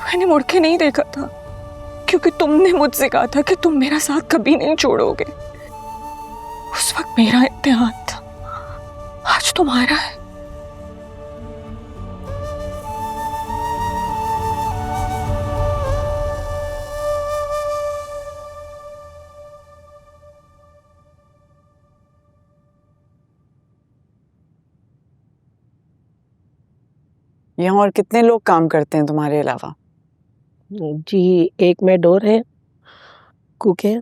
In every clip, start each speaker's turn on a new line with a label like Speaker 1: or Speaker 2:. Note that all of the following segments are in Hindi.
Speaker 1: मैंने मुड़ के नहीं देखा था, क्योंकि तुमने मुझसे कहा था कि तुम मेरा साथ कभी नहीं छोड़ोगे। उस वक्त मेरा इम्तिहान था, आज तुम्हारा है।
Speaker 2: यहाँ और कितने लोग काम करते हैं तुम्हारे अलावा?
Speaker 3: जी, एक मेडोर है, कुक है,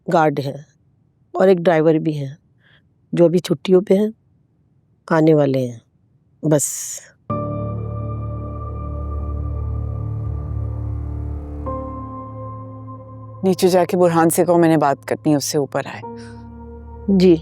Speaker 3: गार्ड है और एक ड्राइवर भी है जो अभी छुट्टियों पे हैं, आने वाले हैं, बस।
Speaker 2: नीचे जाके बुरहान से कहो मैंने बात करनी है, उससे ऊपर आए।
Speaker 3: जी।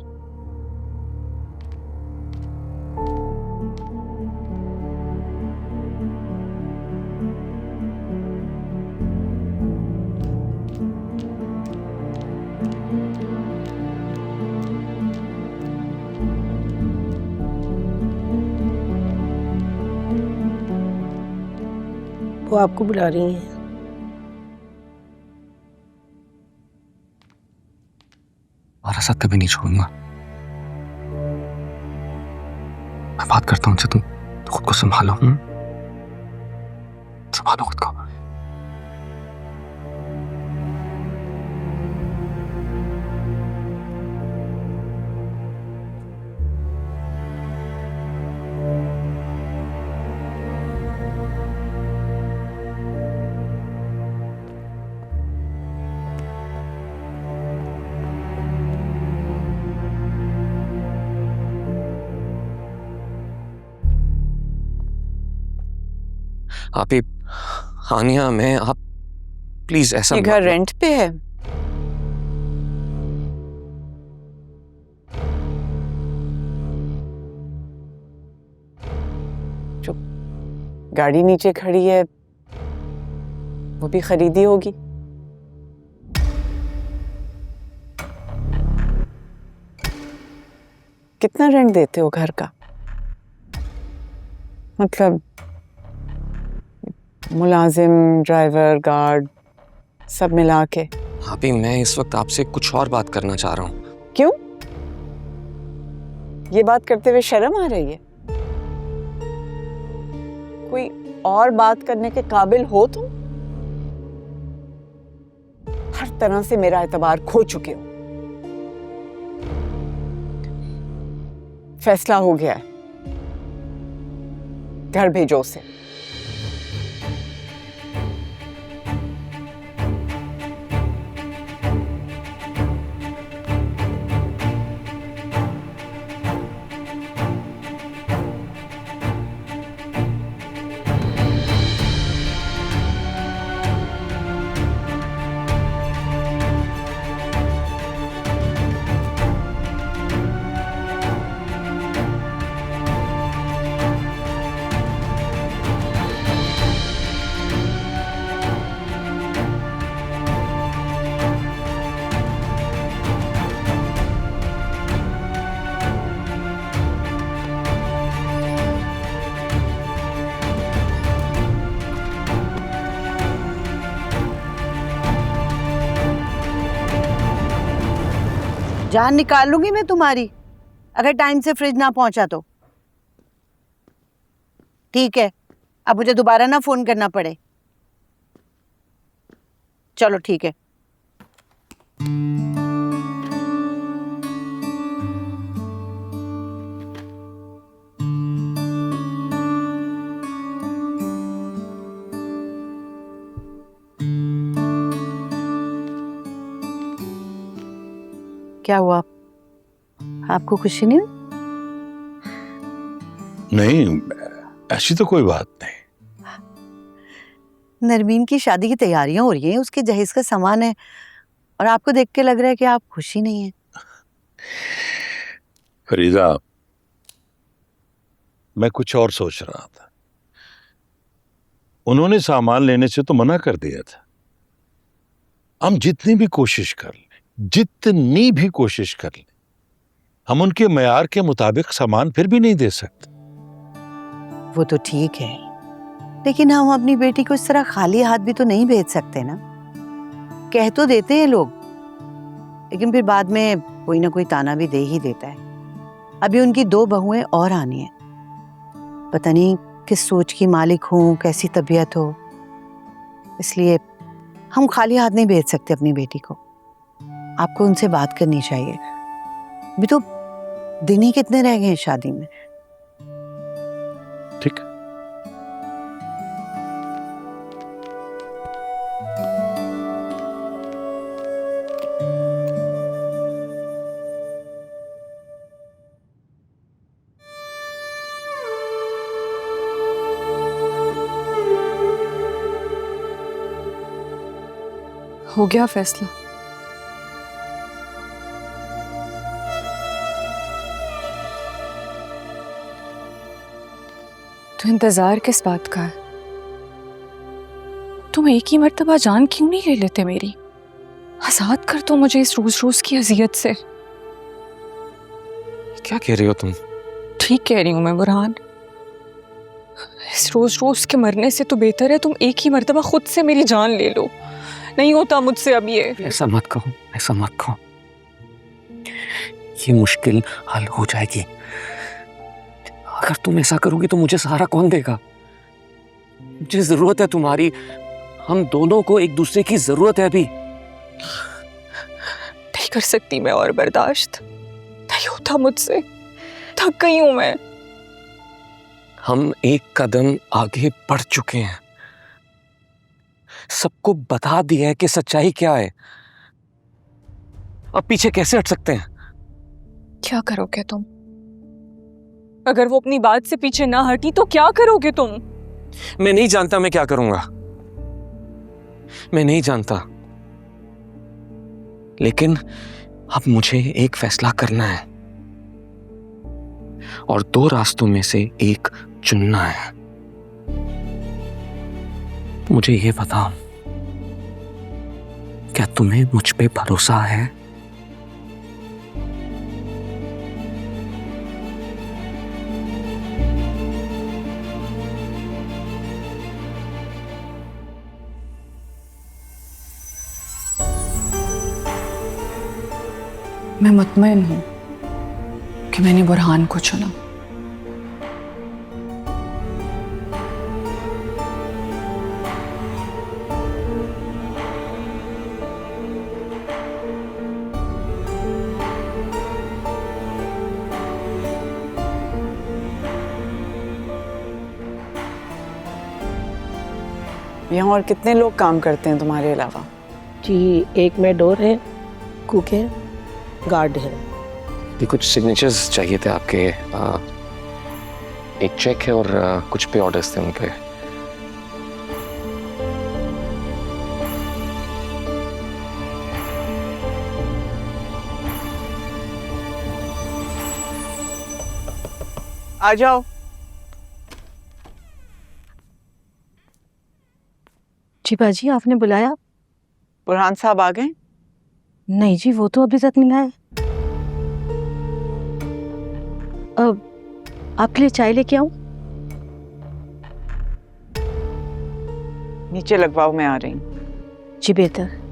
Speaker 3: वो आपको बुला रही हैं।
Speaker 4: हमारा साथ कभी नहीं छोड़ूंगा। मैं बात करता हूँ उनसे, तुम खुद को संभालो। संभालो खुद को। आप ही हानिया, मैं आप प्लीज ऐसा।
Speaker 2: ये घर रेंट पे है? जो गाड़ी नीचे खड़ी है वो भी खरीदी होगी। कितना रेंट देते हो घर का? मतलब मुलाजिम, ड्राइवर, गार्ड सब मिला के।
Speaker 4: भाभी, मैं इस वक्त आपसे कुछ और बात करना चाह रहा हूँ।
Speaker 2: क्यों? ये बात करते हुए शर्म आ रही है? कोई और बात करने के काबिल हो तुम? हर तरह से मेरा एतबार खो चुके हो। फैसला हो गया है, घर भेजो उसे।
Speaker 5: जान निकाल लूंगी मैं तुम्हारी, अगर टाइम से फ्रिज ना पहुंचा तो। ठीक है, अब मुझे दोबारा ना फोन करना पड़े। चलो ठीक है। क्या हुआ, आपको खुशी नहीं हुई?
Speaker 6: नहीं, ऐसी तो कोई बात नहीं।
Speaker 5: नरमीन की शादी की तैयारियां हो रही हैं, उसके जहेज का सामान है, और आपको देख के लग रहा है कि आप खुशी नहीं है।
Speaker 6: फरीदा, मैं कुछ और सोच रहा था। उन्होंने सामान लेने से तो मना कर दिया था। हम जितनी भी कोशिश कर लें, जितनी भी कोशिश कर लें, हम उनके मयार के मुताबिक सामान फिर भी नहीं दे सकते।
Speaker 5: वो तो ठीक है, लेकिन हम अपनी बेटी को इस तरह खाली हाथ भी तो नहीं भेज सकते ना। कह तो देते हैं लोग, लेकिन फिर बाद में कोई ना कोई ताना भी दे ही देता है। अभी उनकी 2 बहुएं और आनी है, पता नहीं किस सोच की मालिक हो, कैसी तबीयत हो, इसलिए हम खाली हाथ नहीं भेज सकते अपनी बेटी को। आपको उनसे बात करनी चाहिए। अभी तो दिन ही कितने रह गए हैं शादी में।
Speaker 6: ठीक।
Speaker 1: हो गया फैसला? तो इंतजार किस बात का है? तुम एक ही मर्तबा जान क्यों नहीं ले लेते मेरी? आजाद कर दो मुझे इस रोज रोज की अजियत से।
Speaker 4: क्या कह रही हो तुम?
Speaker 1: ठीक कह रही हूं मैं बुरहान। इस रोज रोज के मरने से तो बेहतर है तुम एक ही मर्तबा खुद से मेरी जान ले लो। नहीं होता मुझसे अब ये।
Speaker 4: ऐसा मत कहो, ऐसा मत कहो। ये मुश्किल हल हो जाएगी। अगर तुम ऐसा करोगी तो मुझे सहारा कौन देगा? मुझे जरूरत है तुम्हारी। हम दोनों को एक दूसरे की जरूरत है अभी।
Speaker 1: नहीं कर सकती मैं और बर्दाश्त। नहीं होता मुझसे, थक गई हूं मैं।
Speaker 4: हम एक कदम आगे बढ़ चुके हैं। सबको बता दिया है कि सच्चाई क्या है। अब पीछे कैसे हट सकते हैं?
Speaker 1: क्या करोगे तुम? अगर वो अपनी बात से पीछे ना हटी तो क्या करोगे तुम?
Speaker 4: मैं नहीं जानता मैं क्या करूंगा। मैं नहीं जानता, लेकिन अब मुझे एक फैसला करना है और 2 रास्तों में से एक चुनना है। मुझे ये बताओ, क्या तुम्हें मुझ पे भरोसा है?
Speaker 1: मैं मुतमईन हूं कि मैंने बुरहान को चुना।
Speaker 2: यहाँ और कितने लोग काम करते हैं तुम्हारे अलावा?
Speaker 3: जी, एक मैडोर है, कुक है, गार्ड है।
Speaker 4: ये कुछ सिग्नेचर्स चाहिए थे आपके। एक चेक है और कुछ पे ऑर्डर्स थे उन पे।
Speaker 2: आ जाओ।
Speaker 3: जी बाजी, आपने बुलाया?
Speaker 2: बुरहान साहब आ गए?
Speaker 3: नहीं जी, वो तो अभी तक नहीं आए। अब आपके लिए चाय लेके आऊं?
Speaker 2: नीचे लगवाओ, मैं आ रही हूँ।
Speaker 3: जी बेहतर।